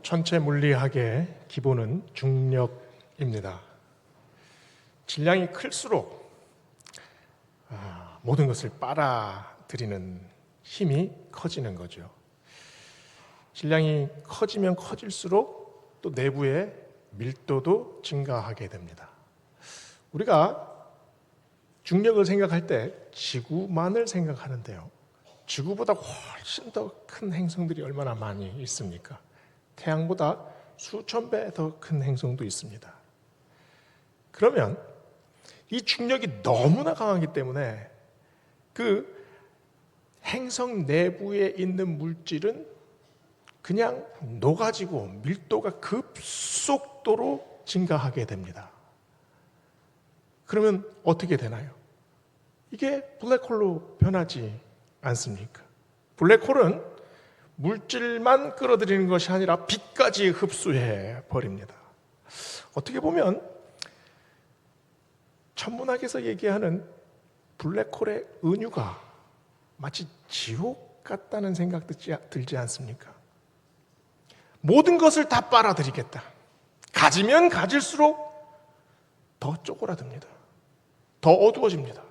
전체 물리학의 기본은 중력입니다. 질량이 클수록 모든 것을 빨아들이는 힘이 커지는 거죠. 질량이 커지면 커질수록 또 내부의 밀도도 증가하게 됩니다. 우리가 중력을 생각할 때 지구만을 생각하는데요. 지구보다 훨씬 더 큰 행성들이 얼마나 많이 있습니까? 태양보다 수천 배 더 큰 행성도 있습니다. 그러면 이 중력이 너무나 강하기 때문에 그 행성 내부에 있는 물질은 그냥 녹아지고 밀도가 급속도로 증가하게 됩니다. 그러면 어떻게 되나요? 이게 블랙홀로 변하지 않습니까? 블랙홀은 물질만 끌어들이는 것이 아니라 빛까지 흡수해 버립니다. 어떻게 보면 천문학에서 얘기하는 블랙홀의 은유가 마치 지옥 같다는 생각 들지 않습니까? 모든 것을 다 빨아들이겠다. 가지면 가질수록 더 쪼그라듭니다. 더 어두워집니다.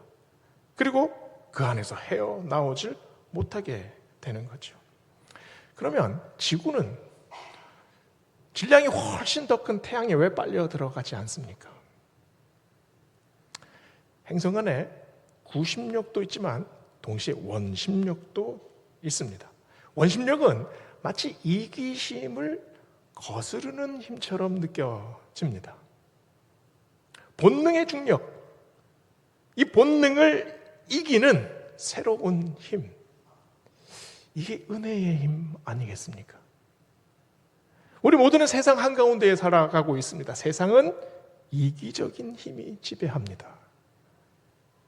그리고 그 안에서 헤어나오질 못하게 되는 거죠. 그러면 지구는 질량이 훨씬 더 큰 태양에 왜 빨려 들어가지 않습니까? 행성 안에 구심력도 있지만 동시에 원심력도 있습니다. 원심력은 마치 이기심을 거스르는 힘처럼 느껴집니다. 본능의 중력, 이 본능을 이기는 새로운 힘, 이게 은혜의 힘 아니겠습니까? 우리 모두는 세상 한가운데에 살아가고 있습니다. 세상은 이기적인 힘이 지배합니다.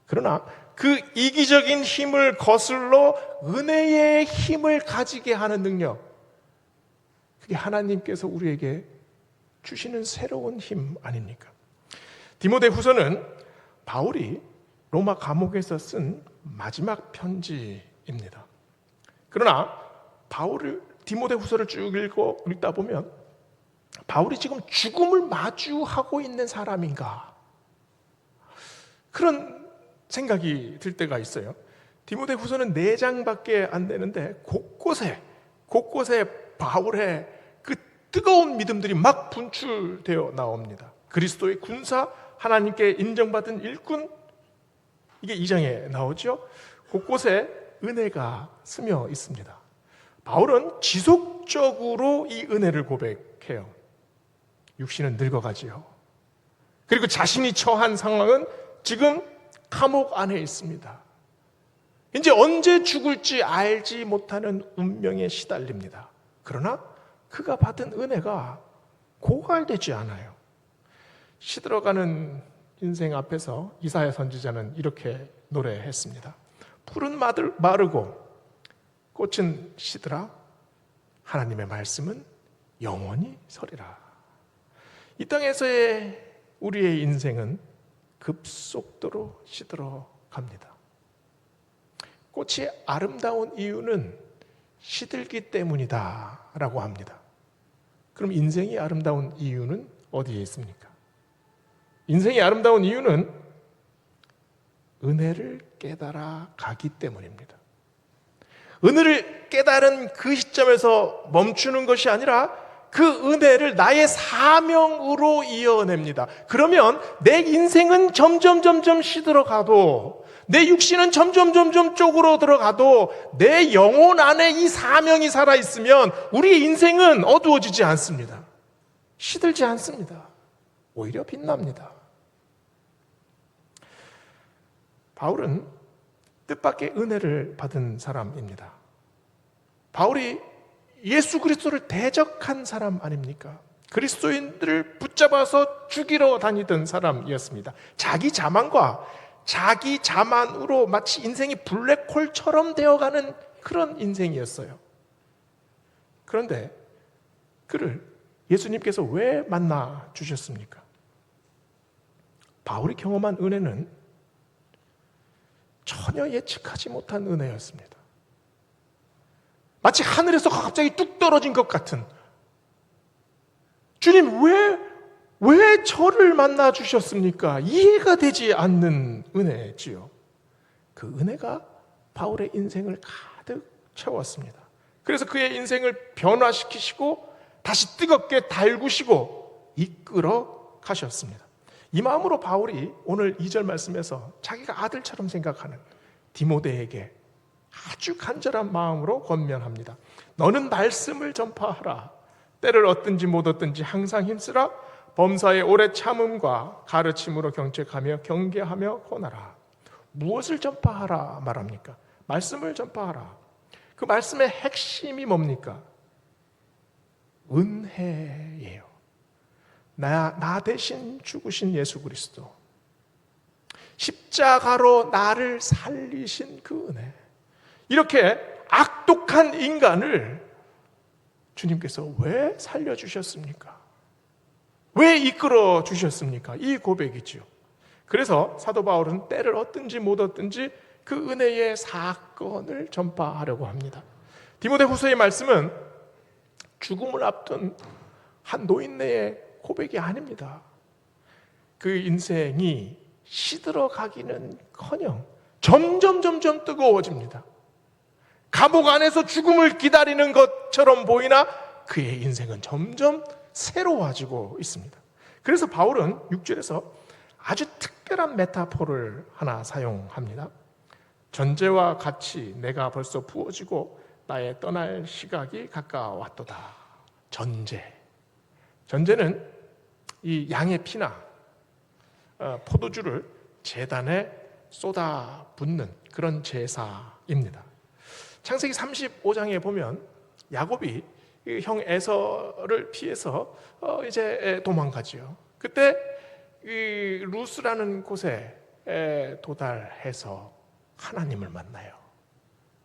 그러나 그 이기적인 힘을 거슬러 은혜의 힘을 가지게 하는 능력, 그게 하나님께서 우리에게 주시는 새로운 힘 아닙니까? 디모데후서는 바울이 로마 감옥에서 쓴 마지막 편지입니다. 그러나 디모데후서를 쭉 읽다 보면 바울이 지금 죽음을 마주하고 있는 사람인가? 그런 생각이 들 때가 있어요. 디모데후서는 4장밖에 안 되는데 곳곳에 바울의 그 뜨거운 믿음들이 막 분출되어 나옵니다. 그리스도의 군사, 하나님께 인정받은 일꾼, 이게 2장에 나오죠. 곳곳에 은혜가 스며 있습니다. 바울은 지속적으로 이 은혜를 고백해요. 육신은 늙어가지요. 그리고 자신이 처한 상황은 지금 감옥 안에 있습니다. 이제 언제 죽을지 알지 못하는 운명에 시달립니다. 그러나 그가 받은 은혜가 고갈되지 않아요. 시들어가는 인생 앞에서 이사야 선지자는 이렇게 노래했습니다. 푸른 마르고 꽃은 시들아 하나님의 말씀은 영원히 서리라. 이 땅에서의 우리의 인생은 급속도로 시들어 갑니다. 꽃이 아름다운 이유는 시들기 때문이다 라고 합니다. 그럼 인생이 아름다운 이유는 어디에 있습니까? 인생이 아름다운 이유는 은혜를 깨달아 가기 때문입니다. 은혜를 깨달은 그 시점에서 멈추는 것이 아니라 그 은혜를 나의 사명으로 이어냅니다. 그러면 내 인생은 점점 시들어가도, 내 육신은 점점 쪽으로 들어가도 내 영혼 안에 이 사명이 살아있으면 우리의 인생은 어두워지지 않습니다. 시들지 않습니다. 오히려 빛납니다. 바울은 뜻밖의 은혜를 받은 사람입니다. 바울이 예수 그리스도를 대적한 사람 아닙니까? 그리스도인들을 붙잡아서 죽이러 다니던 사람이었습니다. 자기 자만과 자기 자만으로 마치 인생이 블랙홀처럼 되어가는 그런 인생이었어요. 그런데 그를 예수님께서 왜 만나 주셨습니까? 바울이 경험한 은혜는 전혀 예측하지 못한 은혜였습니다. 마치 하늘에서 갑자기 뚝 떨어진 것 같은, 주님 왜 저를 만나 주셨습니까? 이해가 되지 않는 은혜지요. 그 은혜가 바울의 인생을 가득 채웠습니다. 그래서 그의 인생을 변화시키시고 다시 뜨겁게 달구시고 이끌어 가셨습니다. 이 마음으로 바울이 오늘 2절 말씀에서 자기가 아들처럼 생각하는 디모데에게 아주 간절한 마음으로 권면합니다. 너는 말씀을 전파하라. 때를 얻든지 못 얻든지 항상 힘쓰라. 범사의 오래 참음과 가르침으로 경책하며 경계하며 권하라. 무엇을 전파하라 말합니까? 말씀을 전파하라. 그 말씀의 핵심이 뭡니까? 은혜예요. 나 대신 죽으신 예수 그리스도, 십자가로 나를 살리신 그 은혜. 이렇게 악독한 인간을 주님께서 왜 살려주셨습니까? 왜 이끌어 주셨습니까? 이 고백이죠. 그래서 사도 바울은 때를 얻든지 못 얻든지 그 은혜의 사건을 전파하려고 합니다. 디모데 후서의 말씀은 죽음을 앞둔 한 노인네의 고백이 아닙니다. 그 인생이 시들어가기는커녕 점점 뜨거워집니다. 감옥 안에서 죽음을 기다리는 것처럼 보이나 그의 인생은 점점 새로워지고 있습니다. 그래서 바울은 6절에서 아주 특별한 메타포를 하나 사용합니다. 전제와 같이 내가 벌써 부어지고 나의 떠날 시각이 가까웠도다. 전제는 이 양의 피나 포도주를 제단에 쏟아붓는 그런 제사입니다. 창세기 35장에 보면 야곱이 형 에서를 피해서 이제 도망가지요. 그때 이 루스라는 곳에 도달해서 하나님을 만나요.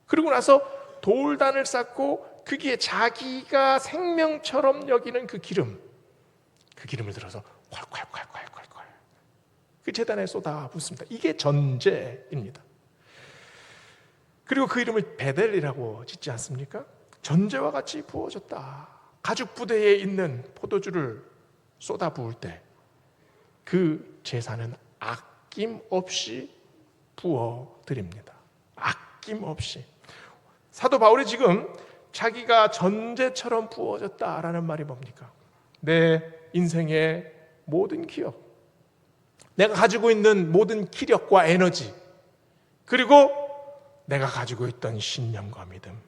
그리고 나서 돌단을 쌓고 거기에 자기가 생명처럼 여기는 그 기름을 들어서 콸콸콸콸콸콸 그 제단에 쏟아 붓습니다. 이게 전제입니다. 그리고 그 이름을 베델이라고 짓지 않습니까? 전제와 같이 부어졌다. 가죽 부대에 있는 포도주를 쏟아 부을 때 그 제사는 아낌없이 부어드립니다. 아낌없이. 사도 바울이 지금 자기가 전제처럼 부어졌다라는 말이 뭡니까? 내 인생의 모든 기억, 내가 가지고 있는 모든 기력과 에너지, 그리고 내가 가지고 있던 신념과 믿음,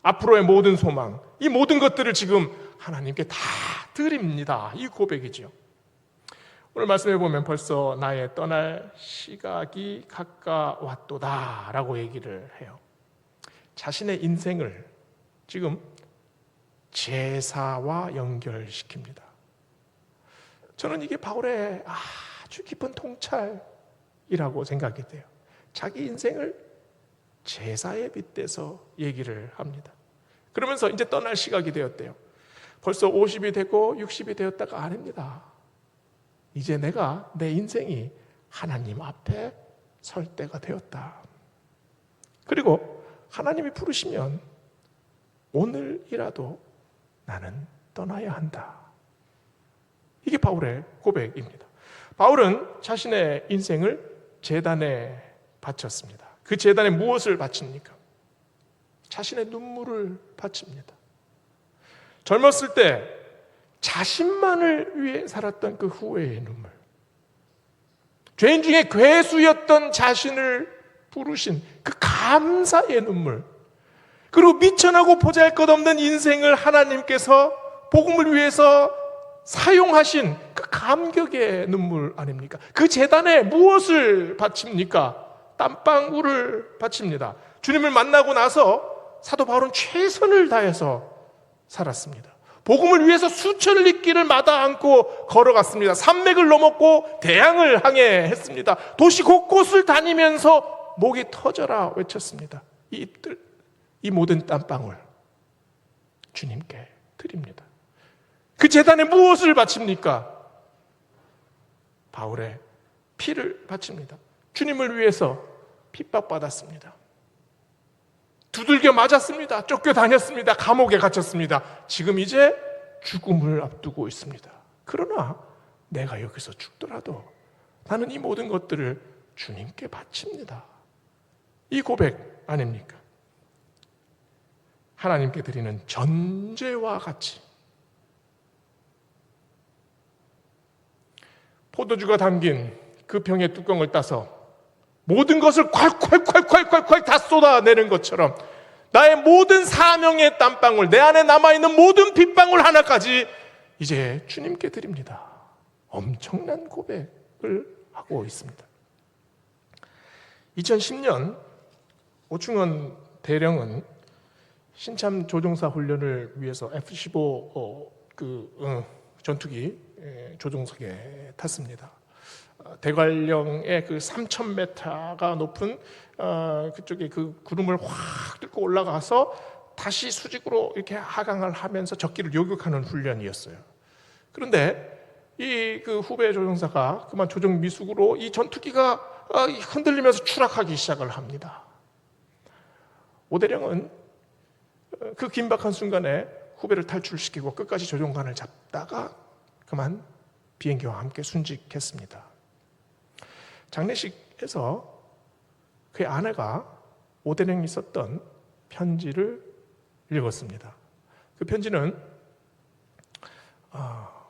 앞으로의 모든 소망, 이 모든 것들을 지금 하나님께 다 드립니다. 이 고백이죠. 오늘 말씀해 보면 벌써 나의 떠날 시각이 가까웠도다 라고 얘기를 해요. 자신의 인생을 지금 제사와 연결시킵니다. 저는 이게 바울의 아주 깊은 통찰이라고 생각이 돼요. 자기 인생을 제사에 빗대서 얘기를 합니다. 그러면서 이제 떠날 시각이 되었대요. 벌써 50이 되고 60이 되었다가 아닙니다. 이제 내가 내 인생이 하나님 앞에 설 때가 되었다. 그리고 하나님이 부르시면 오늘이라도 나는 떠나야 한다. 이게 바울의 고백입니다. 바울은 자신의 인생을 제단에 바쳤습니다. 그 제단에 무엇을 바칩니까? 자신의 눈물을 바칩니다. 젊었을 때 자신만을 위해 살았던 그 후회의 눈물, 죄인 중에 괴수였던 자신을 부르신 그 감사의 눈물, 그리고 미천하고 보잘것없는 인생을 하나님께서 복음을 위해서 사용하신 그 감격의 눈물 아닙니까? 그 제단에 무엇을 바칩니까? 땀방울을 바칩니다. 주님을 만나고 나서 사도 바울은 최선을 다해서 살았습니다. 복음을 위해서 수천 리길을 마다 않고 걸어갔습니다. 산맥을 넘었고 대양을 항해했습니다. 도시 곳곳을 다니면서 목이 터져라 외쳤습니다. 이 모든 땀방울 주님께 드립니다. 그 제단에 무엇을 바칩니까? 바울의 피를 바칩니다. 주님을 위해서 핍박받았습니다. 두들겨 맞았습니다. 쫓겨다녔습니다. 감옥에 갇혔습니다. 지금 이제 죽음을 앞두고 있습니다. 그러나 내가 여기서 죽더라도 나는 이 모든 것들을 주님께 바칩니다. 이 고백 아닙니까? 하나님께 드리는 전제와 같이 포도주가 담긴 그 병의 뚜껑을 따서 모든 것을 콸콸콸콸콸콸 다 쏟아내는 것처럼 나의 모든 사명의 땀방울, 내 안에 남아있는 모든 빗방울 하나까지 이제 주님께 드립니다. 엄청난 고백을 하고 있습니다. 2010년 오충원 대령은 신참 조종사 훈련을 위해서 F-15 전투기 조종석에 탔습니다. 대관령의 그 3,000m가 높은 그쪽에 그 구름을 확 뚫고 올라가서 다시 수직으로 이렇게 하강을 하면서 적기를 요격하는 훈련이었어요. 그런데 이 그 후배 조종사가 그만 조종 미숙으로 이 전투기가 흔들리면서 추락하기 시작을 합니다. 오대령은 그 긴박한 순간에 후배를 탈출시키고 끝까지 조종관을 잡다가 그만 비행기와 함께 순직했습니다. 장례식에서 그의 아내가 오대령이 썼던 편지를 읽었습니다. 그 편지는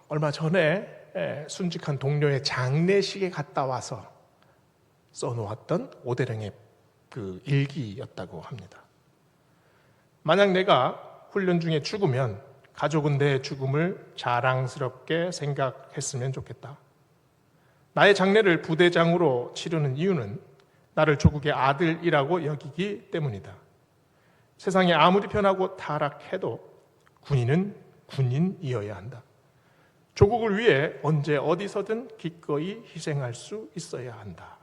얼마 전에 순직한 동료의 장례식에 갔다 와서 써놓았던 오대령의 그 일기였다고 합니다. 만약 내가 훈련 중에 죽으면 가족은 내 죽음을 자랑스럽게 생각했으면 좋겠다. 나의 장례를 부대장으로 치르는 이유는 나를 조국의 아들이라고 여기기 때문이다. 세상에 아무리 변하고 타락해도 군인은 군인이어야 한다. 조국을 위해 언제 어디서든 기꺼이 희생할 수 있어야 한다.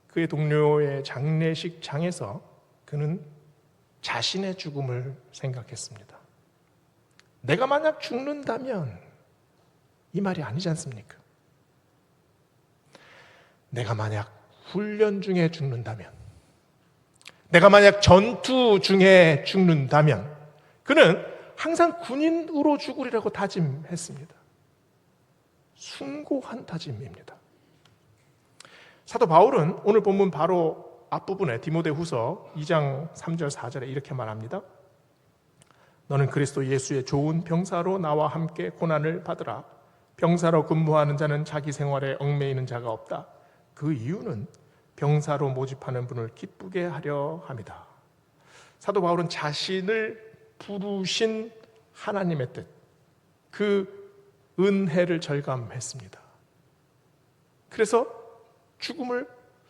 그의 동료의 장례식장에서 그는 자신의 죽음을 생각했습니다. 내가 만약 죽는다면, 이 말이 아니지 않습니까? 내가 만약 훈련 중에 죽는다면, 내가 만약 전투 중에 죽는다면 그는 항상 군인으로 죽으리라고 다짐했습니다. 숭고한 다짐입니다. 사도 바울은 오늘 본문 바로 앞부분에 디모데후서 2장 3절 4절에 이렇게 말합니다. 너는 그리스도 예수의 좋은 병사로 나와 함께 고난을 받으라. 병사로 근무하는 자는 자기 생활에 얽매이는 자가 없다. 그 이유는 병사로 모집하는 분을 기쁘게 하려 함이다. 사도 바울은 자신을 부르신 하나님의 뜻, 그 은혜를 절감했습니다. 그래서 죽음을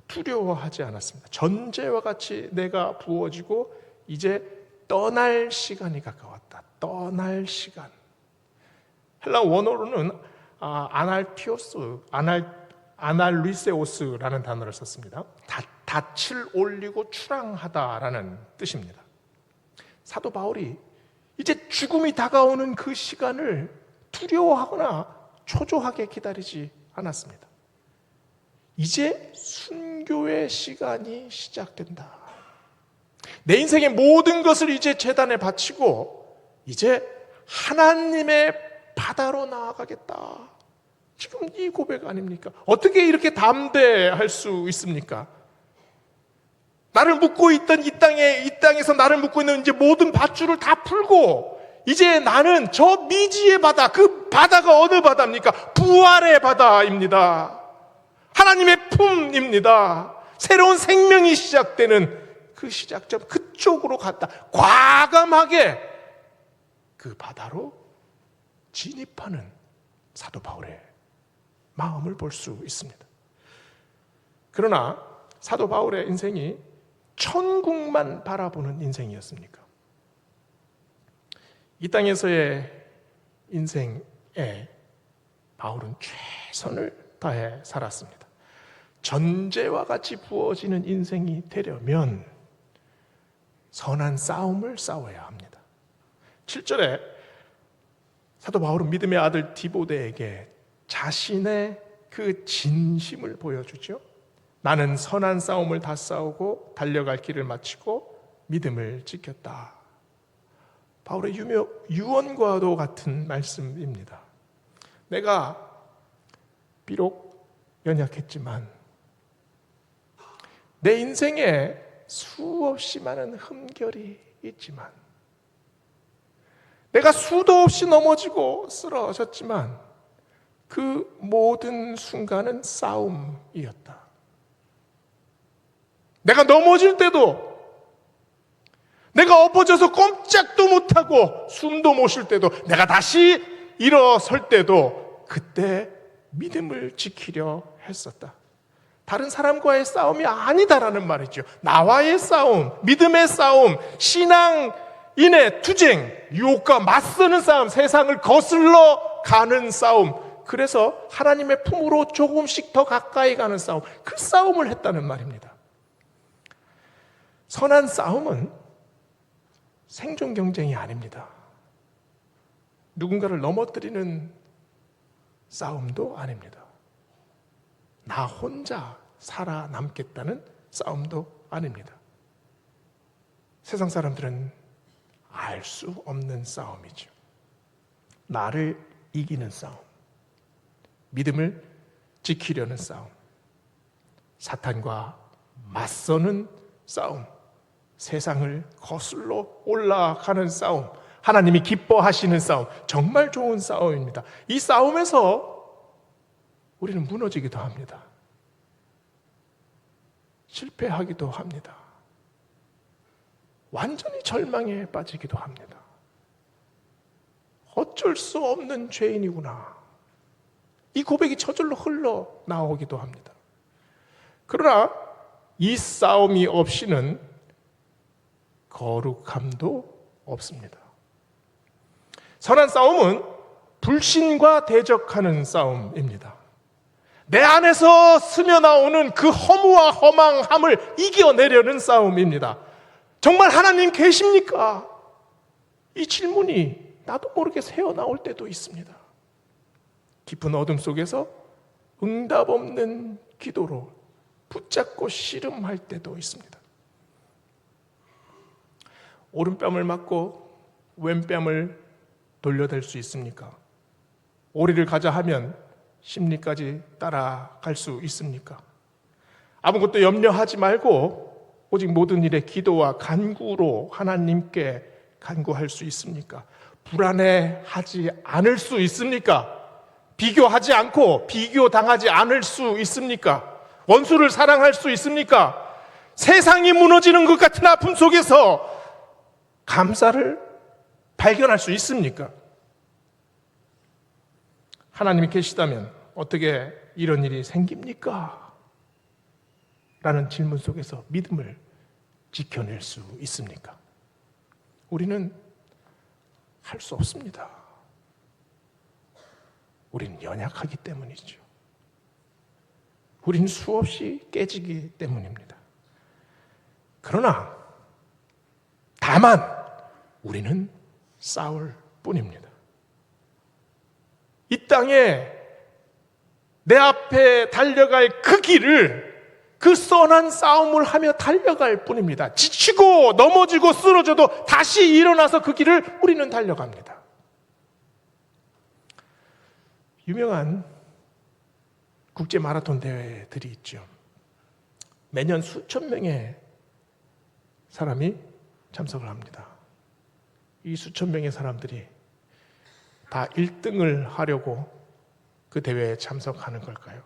두려워하지 않았습니다. 전제와 같이 내가 부어지고 이제 떠날 시간이 가까웠다. 떠날 시간. 헬라 원어로는 아날리세오스라는 단어를 썼습니다. 닻을 올리고 출항하다라는 뜻입니다. 사도 바울이 이제 죽음이 다가오는 그 시간을 두려워하거나 초조하게 기다리지 않았습니다. 이제 순교의 시간이 시작된다. 내 인생의 모든 것을 이제 제단에 바치고 이제 하나님의 바다로 나아가겠다. 지금 이 고백 아닙니까? 어떻게 이렇게 담대할 수 있습니까? 나를 묶고 있던 이 땅에서 나를 묶고 있는 이제 모든 밧줄을 다 풀고 이제 나는 저 미지의 바다, 그 바다가 어느 바다입니까? 부활의 바다입니다. 하나님의 품입니다. 새로운 생명이 시작되는 그 시작점, 그쪽으로 갔다. 과감하게 그 바다로 진입하는 사도 바울의 마음을 볼 수 있습니다. 그러나 사도 바울의 인생이 천국만 바라보는 인생이었습니까? 이 땅에서의 인생에 바울은 최선을 다해 살았습니다. 전제와 같이 부어지는 인생이 되려면 선한 싸움을 싸워야 합니다. 7절에 사도 바울은 믿음의 아들 디모데에게 자신의 그 진심을 보여주죠. 나는 선한 싸움을 다 싸우고 달려갈 길을 마치고 믿음을 지켰다. 바울의 유언과도 같은 말씀입니다. 내가 비록 연약했지만 내 인생에 수없이 많은 흠결이 있지만 내가 수도 없이 넘어지고 쓰러졌지만 그 모든 순간은 싸움이었다. 내가 넘어질 때도, 내가 엎어져서 꼼짝도 못하고 숨도 못 쉴 때도, 내가 다시 일어설 때도 그때 믿음을 지키려 했었다. 다른 사람과의 싸움이 아니다라는 말이죠. 나와의 싸움, 믿음의 싸움, 신앙인의 투쟁, 유혹과 맞서는 싸움, 세상을 거슬러 가는 싸움, 그래서 하나님의 품으로 조금씩 더 가까이 가는 싸움, 그 싸움을 했다는 말입니다. 선한 싸움은 생존 경쟁이 아닙니다. 누군가를 넘어뜨리는 싸움도 아닙니다. 나 혼자 살아남겠다는 싸움도 아닙니다. 세상 사람들은 알 수 없는 싸움이죠. 나를 이기는 싸움, 믿음을 지키려는 싸움, 사탄과 맞서는 싸움, 세상을 거슬러 올라가는 싸움, 하나님이 기뻐하시는 싸움, 정말 좋은 싸움입니다. 이 싸움에서 우리는 무너지기도 합니다. 실패하기도 합니다. 완전히 절망에 빠지기도 합니다. 어쩔 수 없는 죄인이구나, 이 고백이 저절로 흘러나오기도 합니다. 그러나 이 싸움이 없이는 거룩함도 없습니다. 선한 싸움은 불신과 대적하는 싸움입니다. 내 안에서 스며나오는 그 허무와 허망함을 이겨내려는 싸움입니다. 정말 하나님 계십니까? 이 질문이 나도 모르게 새어나올 때도 있습니다. 깊은 어둠 속에서 응답 없는 기도로 붙잡고 씨름할 때도 있습니다. 오른뺨을 맞고 왼뺨을 돌려댈 수 있습니까? 오리를 가자 하면 심리까지 따라갈 수 있습니까? 아무것도 염려하지 말고 오직 모든 일에 기도와 간구로 하나님께 간구할 수 있습니까? 불안해하지 않을 수 있습니까? 비교하지 않고 비교당하지 않을 수 있습니까? 원수를 사랑할 수 있습니까? 세상이 무너지는 것 같은 아픔 속에서 감사를 발견할 수 있습니까? 하나님이 계시다면 어떻게 이런 일이 생깁니까? 라는 질문 속에서 믿음을 지켜낼 수 있습니까? 우리는 할 수 없습니다. 우리는 연약하기 때문이죠. 우리는 수없이 깨지기 때문입니다. 그러나 다만 우리는 싸울 뿐입니다. 이 땅에 내 앞에 달려갈 그 길을 그 선한 싸움을 하며 달려갈 뿐입니다. 지치고 넘어지고 쓰러져도 다시 일어나서 그 길을 우리는 달려갑니다. 유명한 국제 마라톤 대회들이 있죠. 매년 수천 명의 사람이 참석을 합니다. 이 수천 명의 사람들이 다 1등을 하려고 그 대회에 참석하는 걸까요?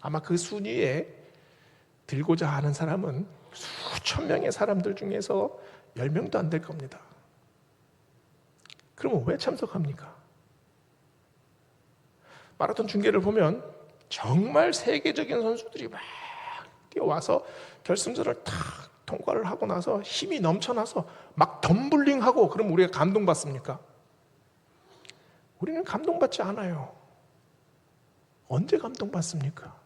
아마 그 순위에 들고자 하는 사람은 수천 명의 사람들 중에서 10명도 안 될 겁니다. 그러면 왜 참석합니까? 마라톤 중계를 보면 정말 세계적인 선수들이 막 뛰어와서 결승전을 탁 통과를 하고 나서 힘이 넘쳐나서 막 덤블링하고, 그럼 우리가 감동받습니까? 우리는 감동받지 않아요. 언제 감동받습니까?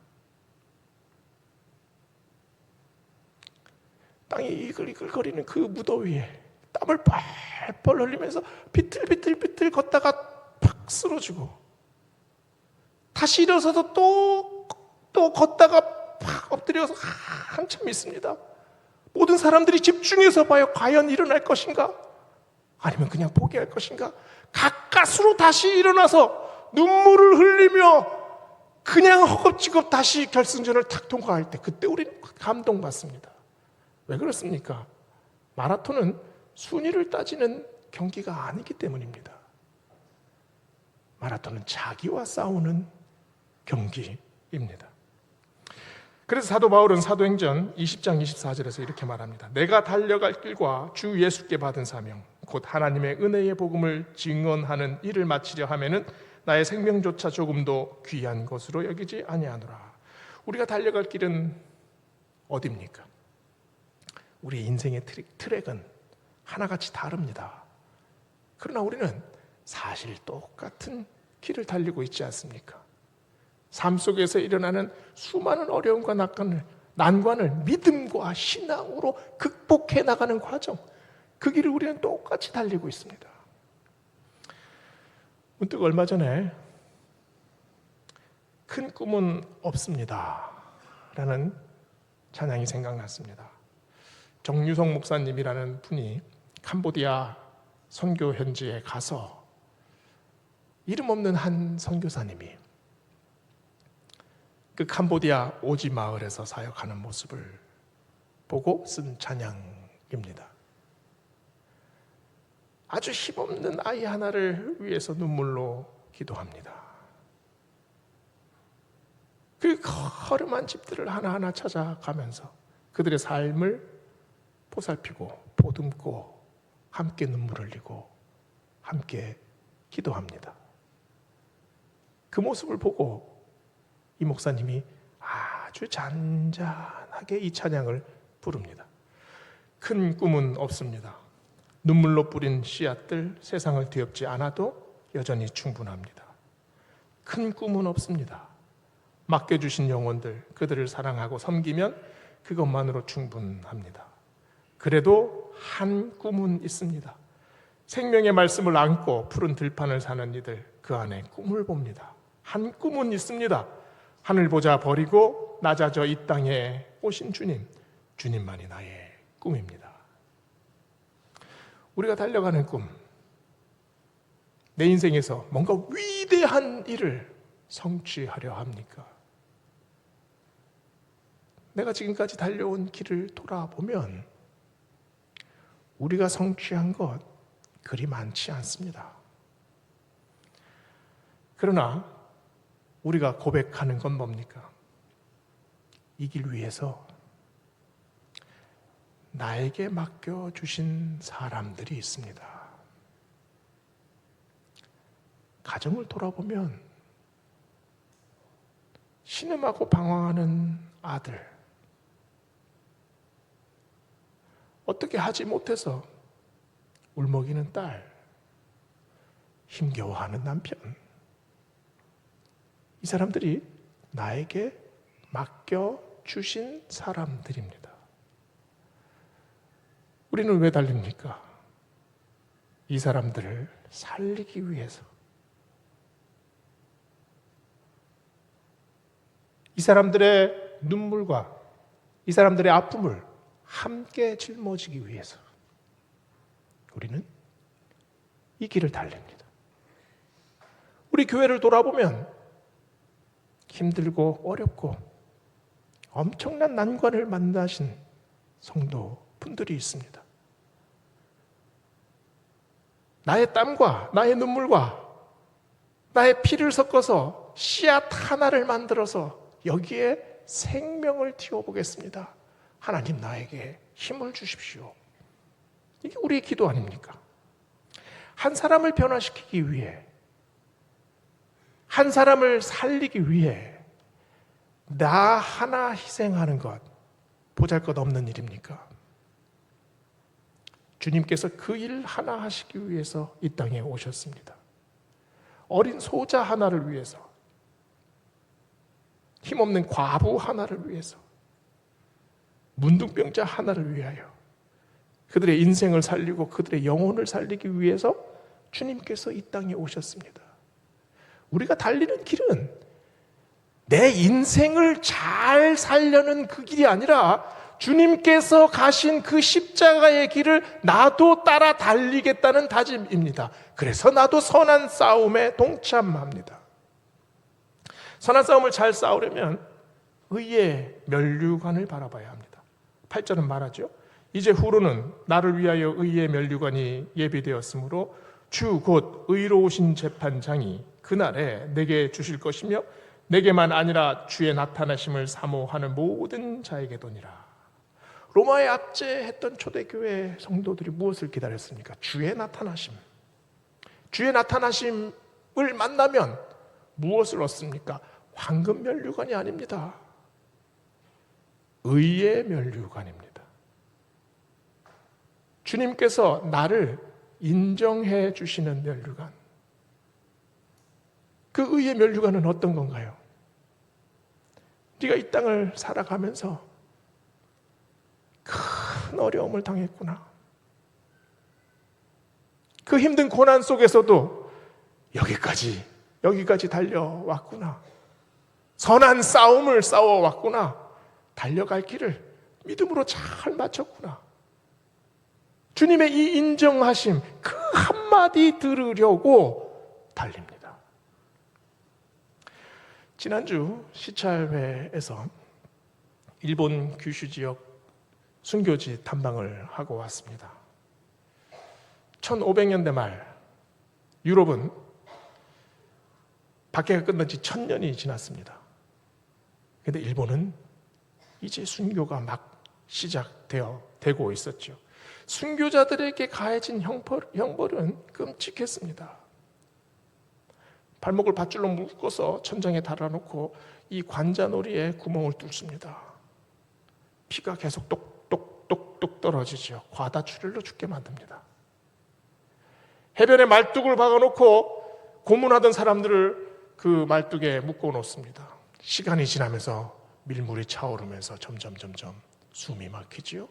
땅이 이글이글거리는 그 무더위에 땀을 뻘뻘 흘리면서 비틀비틀비틀 걷다가 팍 쓰러지고 다시 일어서서 또 걷다가 팍 엎드려서 한참 있습니다. 모든 사람들이 집중해서 봐요. 과연 일어날 것인가? 아니면 그냥 포기할 것인가? 가까스로 다시 일어나서 눈물을 흘리며 그냥 허겁지겁 다시 결승전을 탁 통과할 때, 그때 우리는 감동받습니다. 왜 그렇습니까? 마라톤은 순위를 따지는 경기가 아니기 때문입니다. 마라톤은 자기와 싸우는 경기입니다. 그래서 사도 바울은 사도행전 20장 24절에서 이렇게 말합니다. 내가 달려갈 길과 주 예수께 받은 사명 곧 하나님의 은혜의 복음을 증언하는 일을 마치려 하면은 나의 생명조차 조금도 귀한 것으로 여기지 아니하노라. 우리가 달려갈 길은 어디입니까? 우리 인생의 트랙은 하나같이 다릅니다. 그러나 우리는 사실 똑같은 길을 달리고 있지 않습니까? 삶 속에서 일어나는 수많은 어려움과 난관을 믿음과 신앙으로 극복해 나가는 과정, 그 길을 우리는 똑같이 달리고 있습니다. 문득 얼마 전에 큰 꿈은 없습니다 라는 찬양이 생각났습니다. 정유성 목사님이라는 분이 캄보디아 선교 현지에 가서 이름 없는 한 선교사님이 그 캄보디아 오지 마을에서 사역하는 모습을 보고 쓴 찬양입니다. 아주 힘없는 아이 하나를 위해서 눈물로 기도합니다. 그 허름한 집들을 하나하나 찾아가면서 그들의 삶을 보살피고 보듬고 함께 눈물 흘리고 함께 기도합니다. 그 모습을 보고 이 목사님이 아주 잔잔하게 이 찬양을 부릅니다. 큰 꿈은 없습니다. 눈물로 뿌린 씨앗들 세상을 뒤엎지 않아도 여전히 충분합니다. 큰 꿈은 없습니다. 맡겨주신 영혼들 그들을 사랑하고 섬기면 그것만으로 충분합니다. 그래도 한 꿈은 있습니다. 생명의 말씀을 안고 푸른 들판을 사는 이들 그 안에 꿈을 봅니다. 한 꿈은 있습니다. 하늘 보자 버리고 낮아져 이 땅에 오신 주님만이 나의 꿈입니다. 우리가 달려가는 꿈, 내 인생에서 뭔가 위대한 일을 성취하려 합니까? 내가 지금까지 달려온 길을 돌아보면 우리가 성취한 것 그리 많지 않습니다. 그러나 우리가 고백하는 건 뭡니까? 이 길 위해서 나에게 맡겨주신 사람들이 있습니다. 가정을 돌아보면 신음하고 방황하는 아들, 어떻게 하지 못해서 울먹이는 딸, 힘겨워하는 남편, 이 사람들이 나에게 맡겨주신 사람들입니다. 우리는 왜 달립니까? 이 사람들을 살리기 위해서. 이 사람들의 눈물과 이 사람들의 아픔을 함께 짊어지기 위해서 우리는 이 길을 달립니다. 우리 교회를 돌아보면 힘들고 어렵고 엄청난 난관을 만나신 성도분들이 있습니다. 나의 땀과 나의 눈물과 나의 피를 섞어서 씨앗 하나를 만들어서 여기에 생명을 틔워보겠습니다. 하나님 나에게 힘을 주십시오. 이게 우리의 기도 아닙니까? 한 사람을 변화시키기 위해, 한 사람을 살리기 위해 나 하나 희생하는 것 보잘것없는 일입니까? 주님께서 그 일 하나 하시기 위해서 이 땅에 오셨습니다. 어린 소자 하나를 위해서, 힘없는 과부 하나를 위해서, 문둥병자 하나를 위하여, 그들의 인생을 살리고 그들의 영혼을 살리기 위해서 주님께서 이 땅에 오셨습니다. 우리가 달리는 길은 내 인생을 잘 살려는 그 길이 아니라 주님께서 가신 그 십자가의 길을 나도 따라 달리겠다는 다짐입니다. 그래서 나도 선한 싸움에 동참합니다. 선한 싸움을 잘 싸우려면 의의 면류관을 바라봐야 합니다. 8절은 말하죠. 이제 후로는 나를 위하여 의의 면류관이 예비되었으므로 주 곧 의로우신 재판장이 그날에 내게 주실 것이며 내게만 아니라 주의 나타나심을 사모하는 모든 자에게도니라. 로마에 압제했던 초대교회 성도들이 무엇을 기다렸습니까? 주의 나타나심. 주의 나타나심을 만나면 무엇을 얻습니까? 황금 면류관이 아닙니다. 의의 면류관입니다. 주님께서 나를 인정해 주시는 면류관. 그 의의 면류관은 어떤 건가요? 네가 이 땅을 살아가면서 큰 어려움을 당했구나. 그 힘든 고난 속에서도 여기까지 달려왔구나. 선한 싸움을 싸워왔구나. 달려갈 길을 믿음으로 잘 마쳤구나. 주님의 이 인정하심, 그 한마디 들으려고 달립니다. 지난주 시찰회에서 일본 규슈 지역 순교지 탐방을 하고 왔습니다. 1500년대 말 유럽은 박해가 끝난 지 1000년이 지났습니다. 그런데 일본은 이제 순교가 막 시작되고 있었죠. 순교자들에게 가해진 형벌은 끔찍했습니다. 발목을 밧줄로 묶어서 천장에 달아놓고 이 관자놀이에 구멍을 뚫습니다. 피가 계속 똑똑똑똑 떨어지죠. 과다출혈로 죽게 만듭니다. 해변에 말뚝을 박아놓고 고문하던 사람들을 그 말뚝에 묶어놓습니다. 시간이 지나면서 밀물이 차오르면서 점점 숨이 막히지요.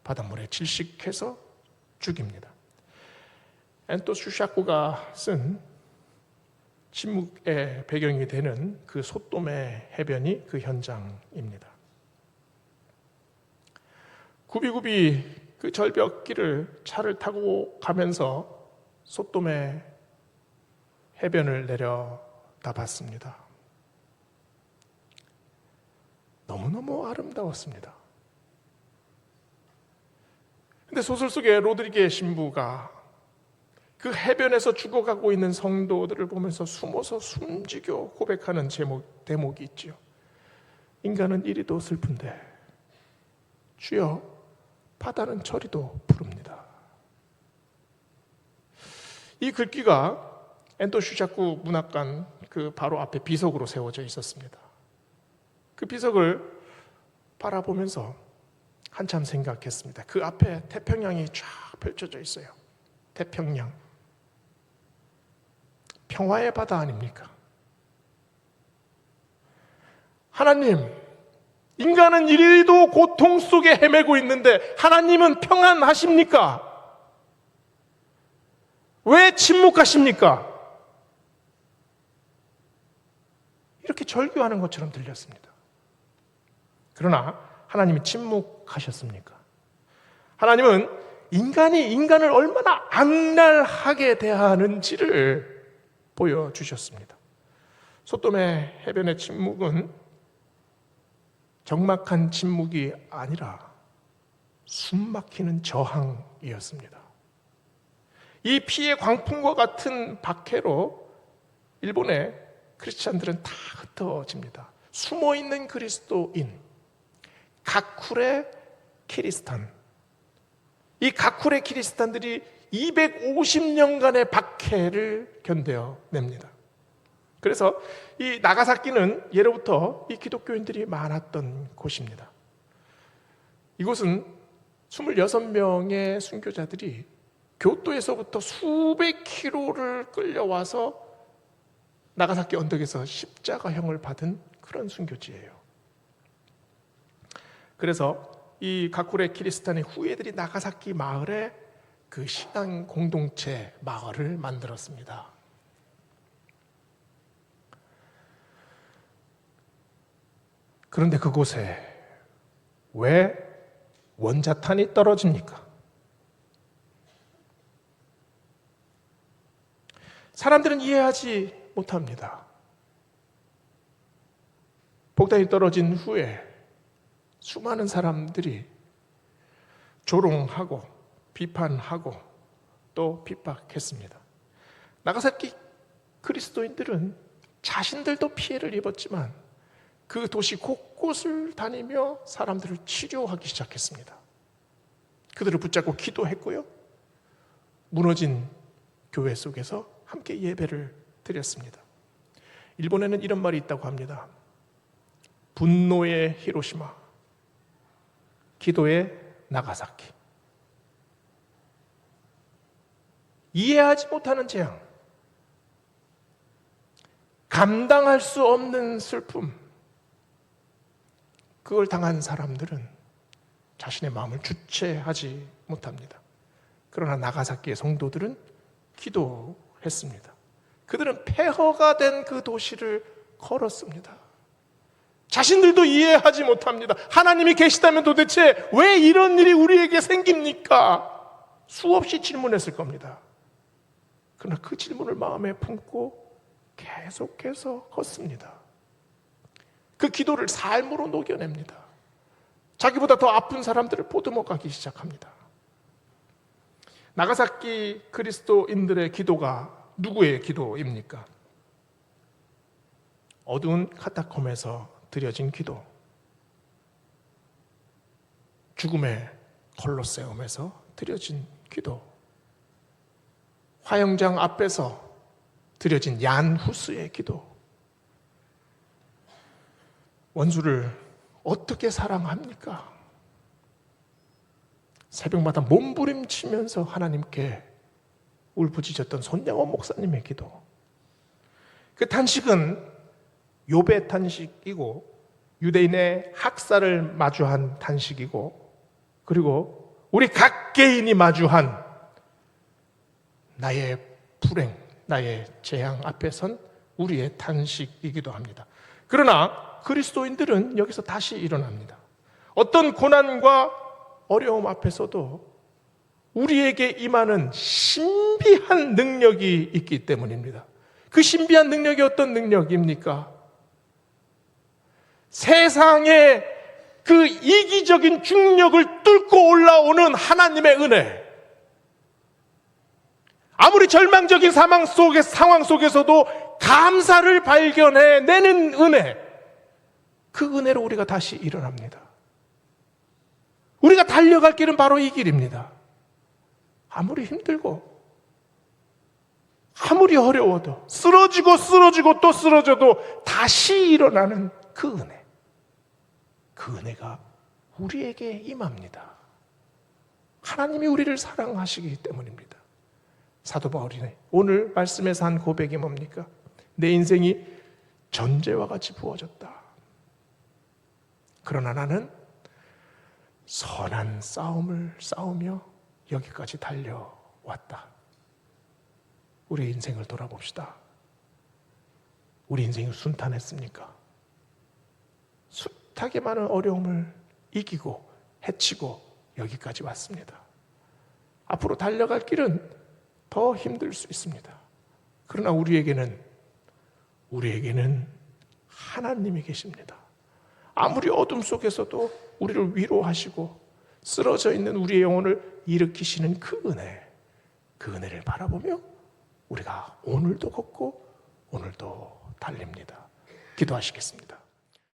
바닷물에 질식해서 죽입니다. 엔토 슈샤쿠가 쓴 침묵의 배경이 되는 그 소돔의 해변이 그 현장입니다. 굽이굽이 그 절벽길을 차를 타고 가면서 소돔의 해변을 내려다봤습니다. 너무너무 아름다웠습니다. 근데 소설 속에 로드리게 신부가 그 해변에서 죽어가고 있는 성도들을 보면서 숨어서 숨지겨 고백하는 대목이 있죠. 인간은 이리도 슬픈데 주여 바다는 저리도 푸릅니다. 이 글귀가 엔토 슈샤쿠 문학관 그 바로 앞에 비석으로 세워져 있었습니다. 그 비석을 바라보면서 한참 생각했습니다. 그 앞에 태평양이 쫙 펼쳐져 있어요. 태평양. 평화의 바다 아닙니까? 하나님, 인간은 이리도 고통 속에 헤매고 있는데 하나님은 평안하십니까? 왜 침묵하십니까? 이렇게 절규하는 것처럼 들렸습니다. 그러나 하나님이 침묵하셨습니까? 하나님은 인간이 인간을 얼마나 악랄하게 대하는지를 보여주셨습니다. 소돔의 해변의 침묵은 적막한 침묵이 아니라 숨막히는 저항이었습니다. 이 피의 광풍과 같은 박해로 일본의 크리스찬들은 다 흩어집니다. 숨어있는 그리스도인 가쿠레 키리스탄, 이 가쿠레 키리스탄들이 250년간의 박해를 견뎌냅니다. 그래서 이 나가사키는 예로부터 이 기독교인들이 많았던 곳입니다. 이곳은 26명의 순교자들이 교토에서부터 수백 킬로를 끌려와서 나가사키 언덕에서 십자가형을 받은 그런 순교지예요. 그래서 이 가쿠레 키리스탄의 후예들이 나가사키 마을에 그 신앙 공동체 마을을 만들었습니다. 그런데 그곳에 왜 원자탄이 떨어집니까? 사람들은 이해하지 못합니다. 폭탄이 떨어진 후에 수많은 사람들이 조롱하고 비판하고 또 핍박했습니다. 나가사키 그리스도인들은 자신들도 피해를 입었지만 그 도시 곳곳을 다니며 사람들을 치료하기 시작했습니다. 그들을 붙잡고 기도했고요. 무너진 교회 속에서 함께 예배를 드렸습니다. 일본에는 이런 말이 있다고 합니다. 분노의 히로시마, 기도의 나가사키. 이해하지 못하는 재앙, 감당할 수 없는 슬픔, 그걸 당한 사람들은 자신의 마음을 주체하지 못합니다. 그러나 나가사키의 성도들은 기도했습니다. 그들은 폐허가 된 그 도시를 걸었습니다. 자신들도 이해하지 못합니다. 하나님이 계시다면 도대체 왜 이런 일이 우리에게 생깁니까? 수없이 질문했을 겁니다. 그러나 그 질문을 마음에 품고 계속해서 걷습니다. 그 기도를 삶으로 녹여냅니다. 자기보다 더 아픈 사람들을 보듬어 가기 시작합니다. 나가사키 그리스도인들의 기도가 누구의 기도입니까? 어두운 카타콤에서 드려진 기도, 죽음의 콜로세움에서 드려진 기도, 화영장 앞에서 드려진 얀후스의 기도. 원수를 어떻게 사랑합니까? 새벽마다 몸부림치면서 하나님께 울부짖었던 손양원 목사님의 기도. 그 탄식은 욥의 탄식이고 유대인의 학살을 마주한 탄식이고 그리고 우리 각 개인이 마주한 나의 불행, 나의 재앙 앞에 선 우리의 탄식이기도 합니다. 그러나 그리스도인들은 여기서 다시 일어납니다. 어떤 고난과 어려움 앞에서도 우리에게 임하는 신비한 능력이 있기 때문입니다. 그 신비한 능력이 어떤 능력입니까? 세상의 그 이기적인 중력을 뚫고 올라오는 하나님의 은혜. 아무리 절망적인 상황 속에서도 감사를 발견해내는 은혜. 그 은혜로 우리가 다시 일어납니다. 우리가 달려갈 길은 바로 이 길입니다. 아무리 힘들고 아무리 어려워도 쓰러지고 또 쓰러져도 다시 일어나는 그 은혜. 그 은혜가 우리에게 임합니다. 하나님이 우리를 사랑하시기 때문입니다. 사도 바울이 오늘 말씀에서 한 고백이 뭡니까? 내 인생이 전제와 같이 부어졌다. 그러나 나는 선한 싸움을 싸우며 여기까지 달려왔다. 우리의 인생을 돌아봅시다. 우리 인생이 순탄했습니까? 숱하게 많은 어려움을 이기고 헤치고 여기까지 왔습니다. 앞으로 달려갈 길은 더 힘들 수 있습니다. 그러나 우리에게는 하나님이 계십니다. 아무리 어둠 속에서도 우리를 위로하시고 쓰러져 있는 우리의 영혼을 일으키시는 그 은혜를 바라보며 우리가 오늘도 걷고 오늘도 달립니다. 기도하시겠습니다.